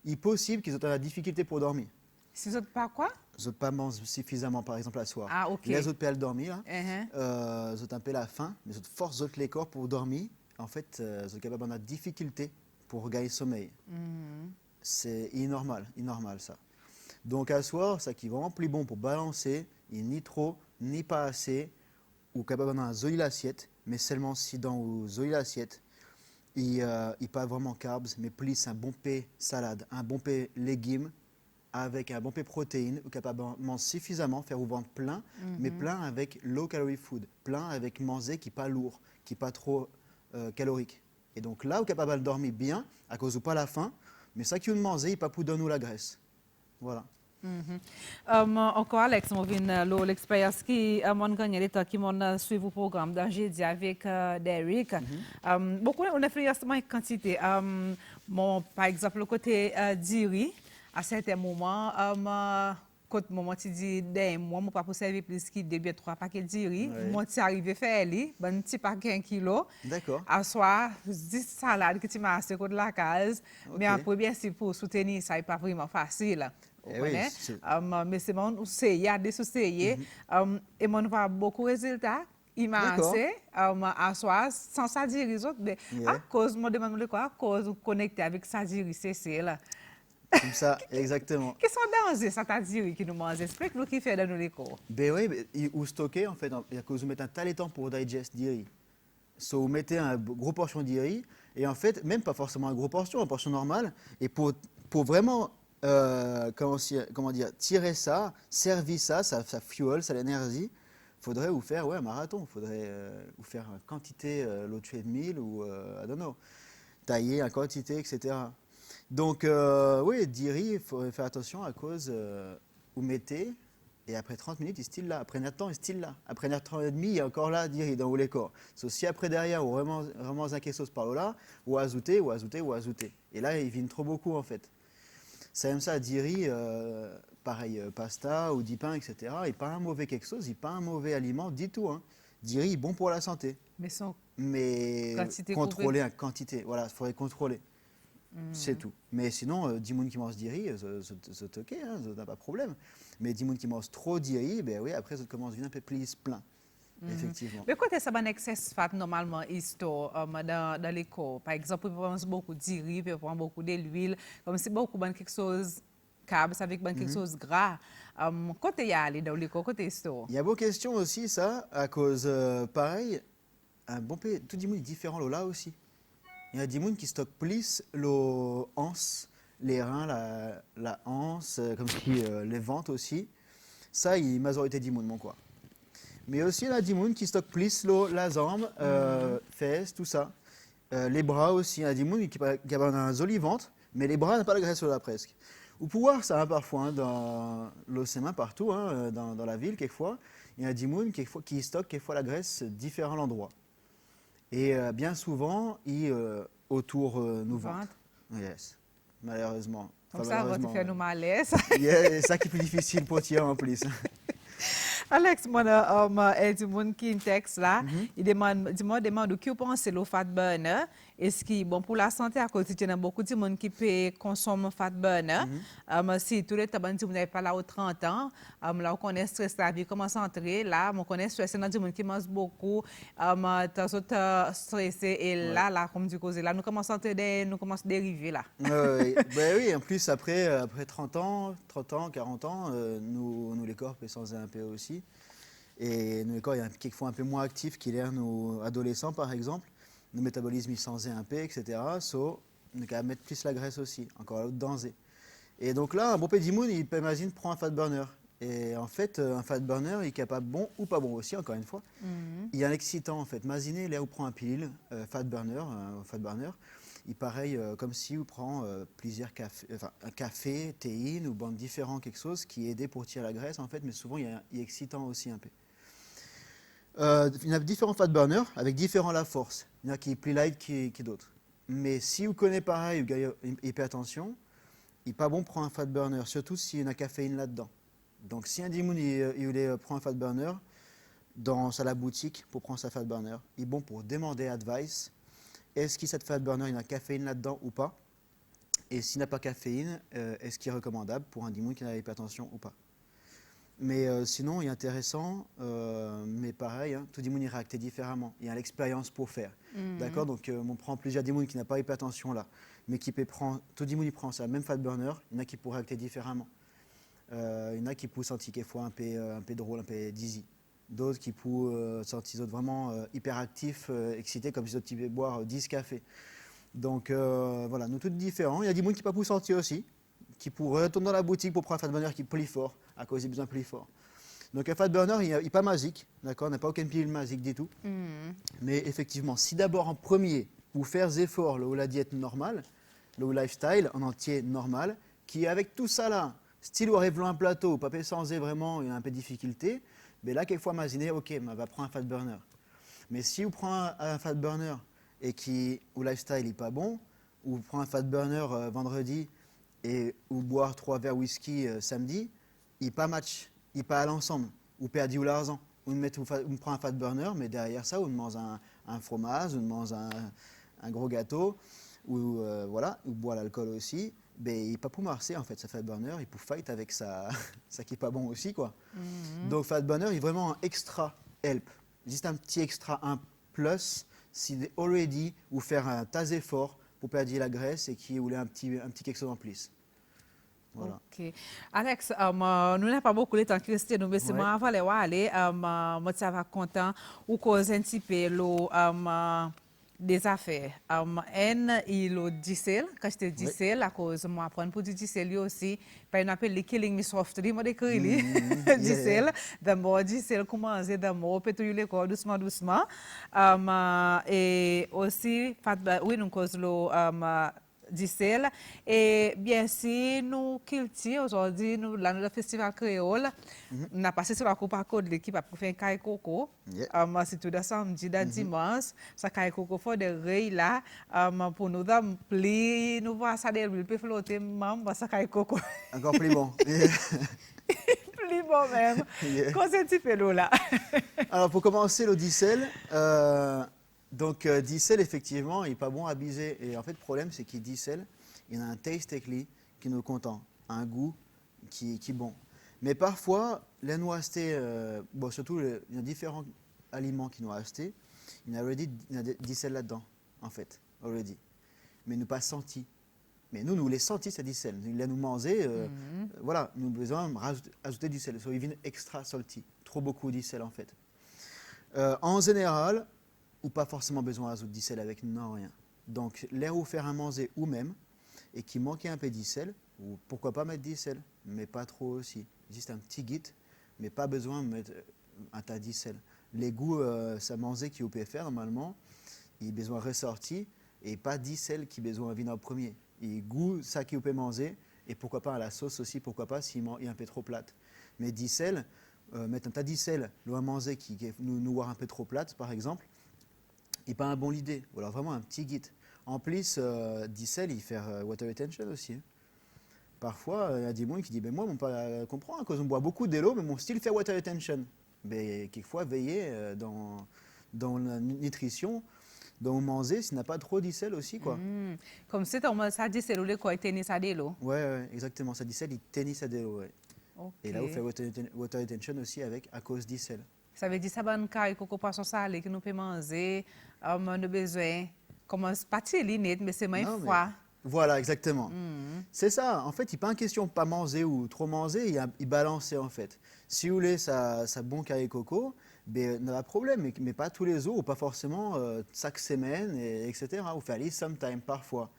il est possible qu'ils aient de la difficulté pour dormir. Si vous pas quoi? Ils n'ont pas mangé suffisamment, par exemple, à soir. Ah, OK. Les autres peuvent dormir, là. Uh-huh. Ils ont un peu la faim, mais ils ont force les corps pour dormir. En fait, ils sont capables d'avoir de difficulté pour gagner le sommeil. C'est inormal ça. Donc à soir, ça qui est vraiment plus bon pour balancer, il ni trop, ni pas assez, ou capable d'avoir un zoli l'assiette, mais seulement si dans le zoli l'assiette, il pas vraiment carbs, mais plus un bon pain salade, un bon pain légumes, avec un bon pain protéines, ou capable de manger suffisamment, faire au ventre plein, mais plein avec low calorie food, plein avec manger qui pas lourd, qui pas trop calorique. Et donc là, vous capable de dormir bien, à cause de pas la faim, mais ça qui vous manger, il pas pour donner la graisse. Voilà. Encore Alex, je viens l'expérience qui m'a gagné les temps qui m'a suivi le programme dans jeudi avec Derek. Beaucoup on a fait une quantité. Par exemple, le côté diri, à certains moments, quand moment tu dis moi mon pas pour servir plus que 2 3 paquets de diri, moi tu arrivé faire lui, ben petit paquet 1 kilo. D'accord. À soir, 10 salades que tu m'as acheté de la case, mais après bien si pour soutenir ça n'est pas vraiment facile. Oui, Mais c'est mon il y a des soucis et mon voit beaucoup de résultats. Il m'a assez à soi sans ça dire les autres mais à cause moi demande quoi à cause de connecter avec ça dire c'est là. Comme ça, exactement. Qu'est-ce qu'on danger ça t'a dit qui nous mange explique-nous qui fait dans nos l'école. Ben oui, ou stocker en fait, il y a que vous mettez un tel temps pour digest diri. So, vous mettez un gros portion diri et en fait, même pas forcément une portion normale et pour vraiment comment dire, tirer ça, servir ça fuel, ça l'énergie. Faudrait vous faire un marathon, faudrait vous faire une quantité l'autre treadmill ou I don't know, tailler en quantité, etc. Donc oui, diri, il faut faire attention à cause vous mettez et après 30 minutes, il est still là. Après un temps, il est still là. Après un temps et demi, il est encore là, diri dans les corps. So, si après derrière, on vraiment quelque chose par là, ou ajouter. Et là, il vient trop beaucoup en fait. C'est même ça, diri, pareil, pasta ou du pain, etc. Il n'est pas un mauvais quelque chose, il n'est pas un mauvais aliment du tout. Hein. Diri est bon pour la santé. Mais contrôler en quantité. Voilà, il faudrait contrôler. C'est tout. Mais sinon, 10 personnes qui mangent diri, c'est OK, hein, ça n'a pas de problème. Mais 10 personnes qui mangent trop diri, ben oui, après, ça commence à devenir un peu plus plein. Effectivement. Mais quand ça va un excès fat normalement dans l'école, par exemple, on prend beaucoup de diri, on prend beaucoup d'huile, comme si beaucoup de quelque chose carbs avec quelque chose de gras. Quand tu es allé dans l'école, quand tu es Il y a beaucoup de questions aussi, ça, à cause, pareil, un bon peu, tout le monde est différent là aussi. Il y a des gens qui stockent plus les hanches, les reins, la hanche, comme si les ventres aussi. Ça, il y a une majorité des gens, quoi. Mais aussi, il y a des gens qui stockent plus la jambe, fesses, tout ça. Les bras aussi, il y a des gens qui ont un joli ventre, mais les bras n'ont pas de graisse là presque. Ou pouvoir, ça, hein, parfois, hein, dans l'océan, partout, hein, dans la ville, quelquefois. Il y a des gens qui stockent quelquefois la graisse à différents endroits. Et bien souvent, autour nous ventre. Yes, malheureusement. Donc ça va te faire nous malaise. C'est ça qui est plus difficile pour tirer en plus. Alex, moi, du monde qui texte là, il demande qui pense le fat burner. Est-ce qui bon pour la santé à cause il y a beaucoup de monde qui peut consommer fat burner. Si tous les temps vous n'avez pas là aux 30 ans, là on connaît stress la vie commence à entrer là, on connaît stress dans du monde qui mange beaucoup, stressé et là comme du cause là nous commençons à dériver là. Oui, en plus après 30 ans, 40 ans, nous les corps peuvent changer un peu aussi. Et nous les corps, il y a quelquefois un peu moins actifs qu'il est nous adolescents par exemple. Nos métabolismes, ils sont un peu, etc. So, on est mettre plus la graisse aussi, encore l'autre danger. Et donc là, un bon pédimoun, il peut imaginer prendre un fat burner. Et en fait, un fat burner, il est capable bon ou pas bon aussi, encore une fois. Il y a un excitant en fait. Imaginez, là, on prend un pilule, fat burner, il pareil comme si on prend plusieurs cafés, enfin, un café, théine ou bon, différents quelque chose qui est aidé pour tirer la graisse en fait, mais souvent il y a excitant aussi un peu. Il y a différents fat burners avec différents la force. Il y en a qui est plus light qui d'autres. Mais si vous connaissez pareil, vous avez hypertension, il n'est pas bon de prendre un fat burner, surtout s'il y a une caféine là-dedans. Donc si un dimoun il voulait prendre un fat burner dans la boutique pour prendre sa fat burner, il est bon pour demander advice. Est-ce que cette fat burner il y a une caféine là-dedans ou pas? Et s'il n'a pas caféine, est-ce qu'il est recommandable pour un dimoun qui a l'hypertension ou pas? Mais sinon, il est intéressant, mais pareil, hein, tout dimoun il réacte différemment. Il y a l'expérience pour faire. D'accord. Donc on prend plusieurs dimoun qui n'ont pas hypertension là, mais qui peut prendre, tout dimoun il prend ça, même fat burner, il y en a qui pourraient réacter différemment. Il y en a qui peuvent sentir quelquefois un peu drôle, un peu dizzy. D'autres qui peuvent sentir vraiment hyperactifs, excités, comme si ils pouvaient boire 10 cafés. Donc voilà, nous tous différents. Il y a des gens qui ne peuvent pas sentir aussi, qui pourraient retourner dans la boutique pour prendre un fat burner qui est plus fort, à cause des besoins plus forts. Donc un fat burner, il n'est pas magique, d'accord, il n'a pas aucune pilule magique du tout. Mais effectivement, si d'abord en premier, vous faites des efforts, là où la diète normale, là où lifestyle en entier normal, qui avec tout ça là, style où arrive un plateau, pas sans vraiment, il y a un peu de difficulté, mais là, quelquefois, imaginez, ok, on va prendre un fat burner. Mais si vous prenez un fat burner et où lifestyle n'est pas bon, ou vous prenez un fat burner vendredi et ou boire 3 verres whisky samedi, il n'est pas match, il n'est pas à l'ensemble. Ou perdez l'argent. Ou me prend un fat burner, mais derrière ça, on mange un fromage, on mange un gros gâteau, ou voilà, ou boit l'alcool aussi. Ben, il n'est pas pour marcher en fait, ce fat burner, il peut fight avec ça qui n'est pas bon aussi quoi. Donc fat burner il est vraiment un extra help, juste un petit extra, un plus, si already vous faire un tas d'efforts pour perdre la graisse et qui voulait un petit quelque chose en plus. Voilà. Ok. Alex, nous n'avons pas beaucoup de temps qui reste, mais si Ouais. moi, avant d'aller, moi, ça va content ou cause un petit peu des affaires. Il diesel, quand je te diesel, à cause moi, apprendre pour du diesel aussi, par une appel Killing Me Softly, moi, d'écrire diesel, d'abord diesel, comment c'est d'abord, peut-être les corps doucement, doucement. Et aussi, oui, nous cause le diesel. Et bien si nous cultivons aujourd'hui, nous, là, le festival créole, on a passé sur la coupe à code l'équipe a fait un caille coco. C'est tout de samedi, de dimanche. Ça caille coco faut des rayes là. Pour nous pli, nous voir ça des rues, peut flotter, maman, ça caille coco. Encore plus bon. Plus bon même. Qu'est-ce que tu fais là? Alors pour commencer, le diesel. Donc diesel, effectivement, il n'est pas bon à abuser. Et en fait, le problème, c'est qu'il diesel, il a un taste avec lui qui nous content, un goût qui est bon. Mais parfois, les noisetés, bon, surtout, il y a différents aliments qui nous achetés. Il y a diesel là-dedans, en fait, already. Mais nous pas senti. Mais nous les senti, c'est diesel. Il nous manger, voilà, nous avons besoin d'ajouter du sel. So, il vient extra salty. Trop beaucoup de sel, en fait. En général, ou pas forcément besoin d'ajouter du sel avec non rien. Donc, l'air où faire un manger ou même, et qui manquait un peu de sel, ou pourquoi pas mettre du sel, mais pas trop aussi. Juste un petit guide, mais pas besoin de mettre un tas de sel. Les goûts, ça manger qui vous pouvez faire normalement, il a besoin ressorti, et pas 10 sel qui a besoin de venir en premier. Il goût ça qui vous pouvez manger, et pourquoi pas à la sauce aussi, pourquoi pas s'il est un peu trop plate. Mais 10 sel, mettre un tas de sel, le manger qui nous voir un peu trop plate, par exemple, n'est pas un bon idée. Ou alors vraiment un petit guide. En plus, 10 sel, il fait water retention aussi. Hein. Parfois, il y a des gens qui disent, ben moi, on peut comprendre, à cause on boit beaucoup d'eau, mais mon style fait water retention. Mais quelquefois, veiller dans la nutrition, dans manger, s'il n'a pas trop de sel aussi, quoi. Comme c'est ça dit c'est le quoi tennis à l'eau. Ouais, exactement. Ça dit sel, il tennis à de l'eau, ouais. Okay. Et là, on fait water retention aussi à cause du sel. Ça veut dire ça va nous caille coco poisson salé que nous peut manger, on a besoin comment pas net mais c'est moins froid. Voilà, exactement. C'est ça. En fait, il n'est pas une question de pas manger ou trop manger, il balance en fait. Si vous voulez ça bon caille coco, ben, n'a pas de problème, mais pas tous les jours, ou pas forcément chaque semaine, etc. Ou faire les sometime parfois.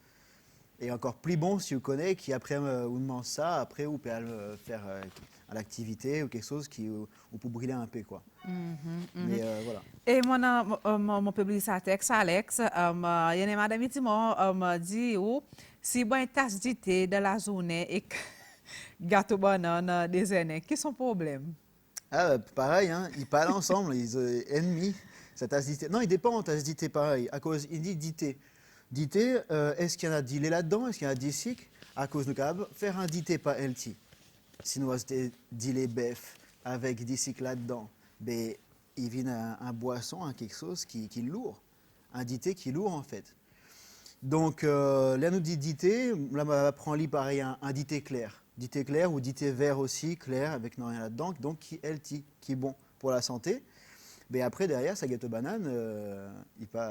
Et encore plus bon si vous connaissez, qui après vous demande ça, après vous pouvez faire à l'activité ou quelque chose qui ou pour brûler un peu quoi. Mais voilà. Et mon publicitaire Alex, il y a une madame qui m'a dit si bon tasse de thé dans la journée et que gâteau banane déjeuner, qu'est-ce son problème? Ah, pareil, hein, ils parlent ensemble, ils ennemis. Ça tasse d'ité. Non, il dépend, on tasse d'ité pareil. À cause, il dit d'ité. D'ité, est-ce qu'il y en a d'ilé là-dedans? Est-ce qu'il y en a d'ici? À cause de cab, faire un dité pas LT. Sinon, c'était d'ilé bœuf avec d'ici là-dedans. Ben, il vient un boisson, quelque chose qui est lourd. Un dité qui est lourd en fait. Donc, là, nous dit dité, là, on va prendre pareil un dité clair. Dité clair ou dité vert aussi, clair, avec non rien là-dedans, donc qui est healthy, qui est bon pour la santé. Mais après, derrière, sa gâteau banane,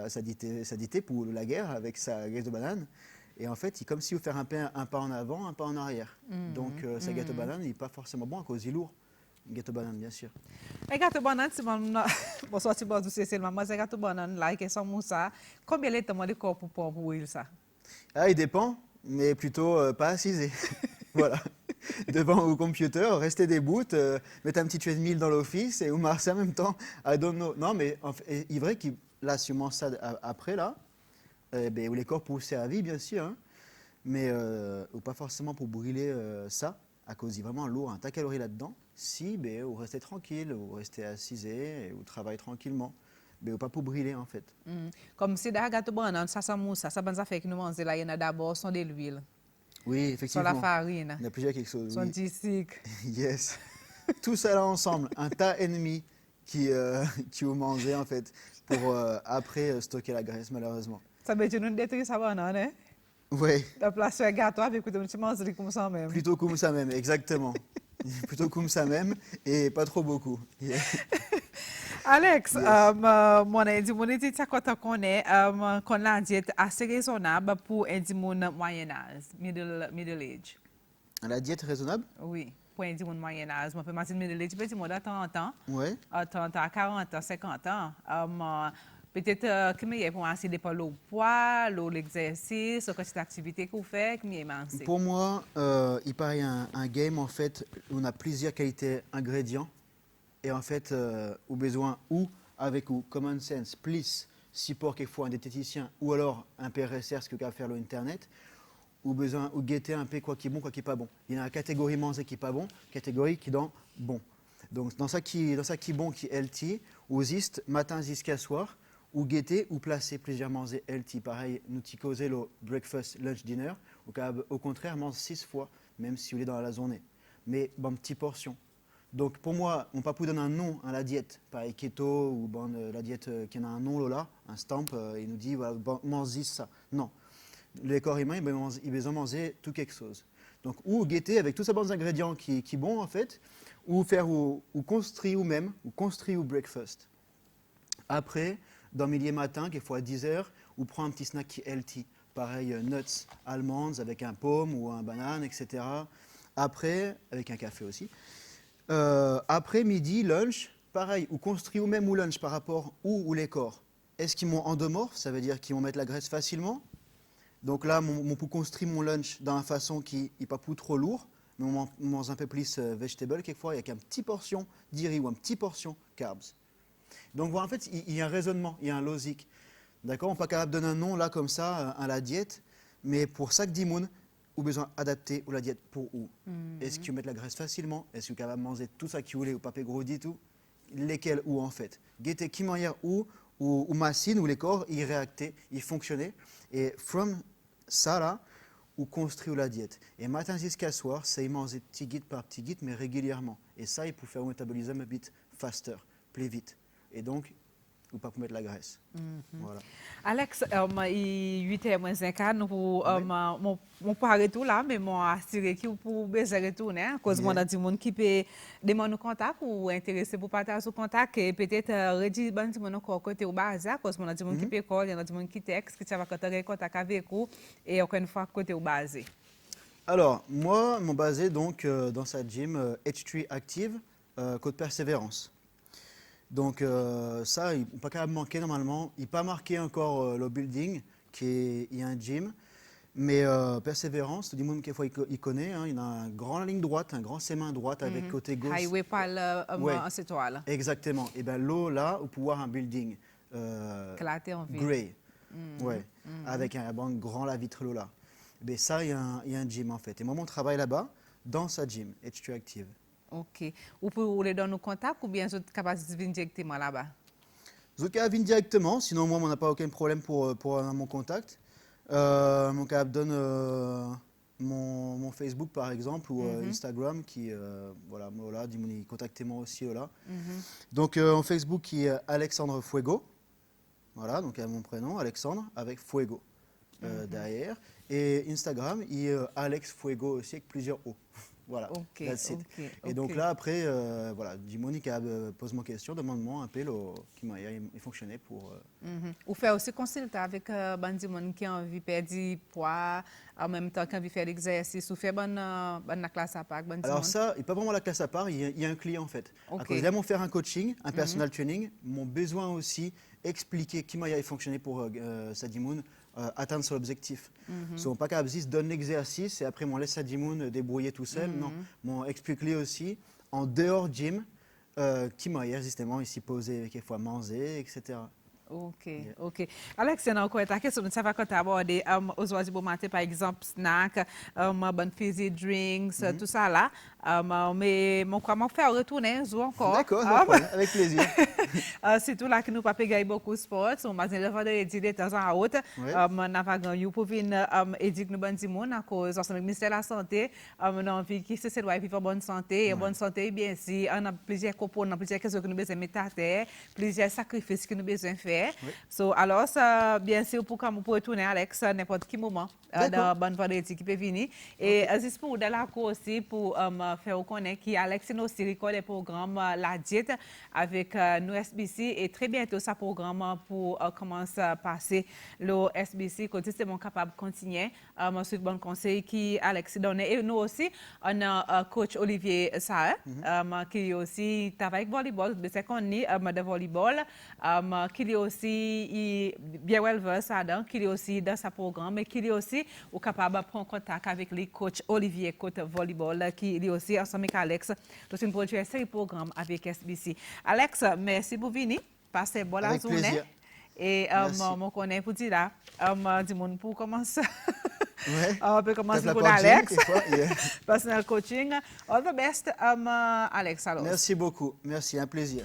ça dité pour la guerre avec sa gâteau banane. Et en fait, il comme si vous faire un pas en avant, un pas en arrière. Donc, sa gâteau banane, il n'est pas forcément bon à cause il est lourd. Gâteau banane, bien sûr. Et gâteau banane, c'est bon, soit tu bois du seulement, moi, c'est gâteau banane, là, qui est sans moussa. Combien de temps de corps pour boire ça? Ah, il dépend, mais plutôt pas assisé. Voilà. Devant au computer, rester debout, mettre un petit treadmill dans l'office et ou marcher en même temps. I don't know. Non, mais en fait, il est vrai que là, si on mange ça après, là, ben, les corps pour servir, bien sûr, hein, mais ou pas forcément pour brûler ça, à cause il est vraiment lourd, un tas de calories là-dedans. Si, ben, vous restez tranquille, vous restez assisé et vous travaillez tranquillement. Mais pas pour brûler, en fait. Comme si dans gâteau banane, ça sans moussa, ça bonne affaire que nous mangeons là, il y en a d'abord, sont de l'huile, Oui, sont effectivement. la farine, Il y a plusieurs quelque chose. sont Oui. du sucre. Yes. Tout ça là ensemble, un tas ennemi qui vous mangez en fait pour après stocker la graisse malheureusement. Ça veut dire que nous détruisons sa banane, hein? Oui, La place sur un gâteau avec écoute, tu manges comme ça même. plutôt comme ça même, exactement. Plutôt comme ça même et pas trop beaucoup. Yeah. Alex, Yes. mon dit ça quand on est qu'on la diète assez raisonnable pour un monde moyen âge, middle age. La diète raisonnable? Oui, pour un monde moyen âge. Moi, je peux middle age, petit monde à 30 ans, Ouais. à 30 ans, 40 ans, 50 ans. Peut-être que mais pour essayer de pas le poids, l'exercice, la quantité d'activité qu'on fait, que mieux manger. Pour moi, il paraît un game en fait où on a plusieurs qualités ingrédients et en fait au besoin ou avec ou common sense plus support quelquefois un diététicien ou alors un PRSR ce que va faire l'internet ou besoin ou guetter un peu quoi qui est bon quoi qui est pas bon. Il y a une catégorie manger qui est pas bon, catégorie qui est dans bon. Donc dans ça qui est bon qui est healthy, ou existe matin jusqu'à soir ou guetter ou placer plusieurs manger healthy. Pareil, nous t'y causer le breakfast, lunch, dinner, au contraire mange 6 fois même si vous êtes dans la journée. Mais bon petite portion. Donc pour moi, on ne peut pas donner un nom à la diète, pareil keto ou bon, la diète qui en a un nom là, un stamp, il nous dit voilà, bon, mange ça. Non, les corps humains, ils ont besoin de manger tout quelque chose. Donc ou guetter avec tous ces bons ingrédients qui bons en fait, ou faire ou construire ou même, ou construire ou breakfast. Après, dans le milieu matin, quelquefois à 10 heures, ou prendre un petit snack qui est healthy. Pareil, nuts, almonds avec un pomme ou un banane, etc. Après, avec un café aussi. Après midi, lunch, pareil, ou construit ou même ou lunch par rapport où les corps. Est-ce qu'ils m'ont endomorphe, ça veut dire qu'ils vont mettre la graisse facilement. Donc là, on peut construire mon lunch dans une façon qui n'est pas trop lourd, mais on mange un peu plus vegetable quelquefois, il y a qu'une petite portion d'iri ou une petite portion carbs. Donc voilà, en fait, il y a un raisonnement, il y a un logique. D'accord, on n'est pas capable de donner un nom là comme ça à la diète, mais pour chaque dimoun, ou besoin adapter ou la diète pour où. Est-ce que vous mettez la graisse facilement? Est-ce que vous êtes capable de manger tout ça qui voulez ou pas gros dit tout? Lesquels ou en fait? Guettez qui manière ou machine ou les corps, ils réactaient, ils fonctionnaient. Et from ça là, ou construire la diète. Et matin jusqu'à soir, c'est manger petit guide par petit guide, mais régulièrement. Et ça, il peut faire un métabolisme un peu faster, plus vite. Et donc, ou pas pour mettre la graisse. Voilà. Alex, il 8h moins 1 nous mon pas tout là, mais mon assuré qui pour besoin retourner, à cause mon a dit monde qui peut demander contact ou intéressé pour partager contact et peut-être redire ban dit mon encore côté au base, à cause mon a dit monde qui peut call, il y en a dit monde qui texte, qui va contact avec vous et encore une fois côté au base. Alors, moi, mon basé donc dans sa gym H3 Active, Côte Persévérance. Donc ça, il n'est pas capable de manquer normalement. Il n'est pas marqué encore le building, il y a un gym. Mais persévérance, tout le monde, quelquefois, il connaît. Hein, il a une grande ligne droite, un grand chemin droite avec côté gauche. Highway par Ouais. en étoile. Exactement. Et bien l'eau, là, au pouvoir un building Éclaté en ville. grey. Ouais. Avec un grand la vitre l'eau là. Mais ça, il y a un gym en fait. Et moi, mon travail là-bas, dans sa gym, H2 Active. OK. Ou pour les donner nos contacts ou bien vous êtes capable de venir directement là-bas? Vous êtes capable de venir directement, sinon moi, on n'a pas aucun problème pour mon contact. Mon capable donne mon Facebook par exemple ou Instagram qui, voilà, moi là, dis-moi, contactez-moi aussi là. Donc en Facebook, qui est Alexandre Fuego. Voilà, donc mon prénom, Alexandre, avec Fuego derrière. Et Instagram, il est Alex Fuego aussi, avec plusieurs O. Voilà, OK, that's it. OK, Et donc OK. là, après, voilà, dis-moi, pose-moi question, demande-moi un peu qui m'a fonctionné pour... Ou faire aussi consulter avec des gens qui ont envie de perdre poids, en même temps qui ont envie de faire l'exercice, ou faire la classe à part. Alors ça, il n'y a pas vraiment la classe à part, il y a un client en fait. Ok. À cause de faire un coaching, un personal training, mon besoin aussi expliquer qui m'a fonctionné pour Sadimoun atteindre son objectif. So, pas qu'à donne l'exercice et après on laisse Sadimoun débrouiller tout seul. Non, mon explique-lui aussi en dehors gym qui m'a justement ici posé quelquefois manger, etc. OK, OK. Alex, c'est encore ta question. Ça va quand aborder aujourd'hui bon matin, par exemple, snack, bonne fizzy drinks, tout ça là. Mais mon quoi m'en faire retourner un encore. D'accord, no problème, avec plaisir. C'est tout là que nous pas gagner beaucoup de sport. On m'a dit le vendredi de temps en temps. Ouais. On a pas gagné pour venir éduquer nous bandi monde à cause ensemble avec le ministère de la santé. On a envie que c'est doit vivre en bonne santé. Et bonne santé, bien si on a plusieurs composants, plusieurs questions que nous besoin mettre à terre, plusieurs sacrifices que nous besoin faire. Oui. So, alors, ça, bien sûr, pour qu'on peut retourner Alex n'importe quel moment dans bonne vendredi qui peut venir. Et juste pour de la cour aussi, pour faire connaître qu'Alex nous aussi record les programmes La Diète avec nous SBC et très bientôt ça programme pour commencer à passer le SBC côté c'est mon capable de continuer suivre bon conseil qui Alex donne et nous aussi on a coach Olivier Sahe qui aussi travaille avec volleyball mais c'est qu'on est de volleyball qui est aussi bien well versé là qui est aussi dans sa programme et qui est aussi au capable de prendre contact avec les coach Olivier côté volleyball qui est aussi ensemble avec Alex donc une produit série programme avec SBC. Alex, merci pour venir. Passez bonne Avec journée. plaisir. Et mon connaît pour dire là, du monde pour commencer. Ouais. On peut commencer T'as pour la Alex. yeah. Personal coaching. All the best, Alex. Alors. Merci beaucoup. Merci, un plaisir.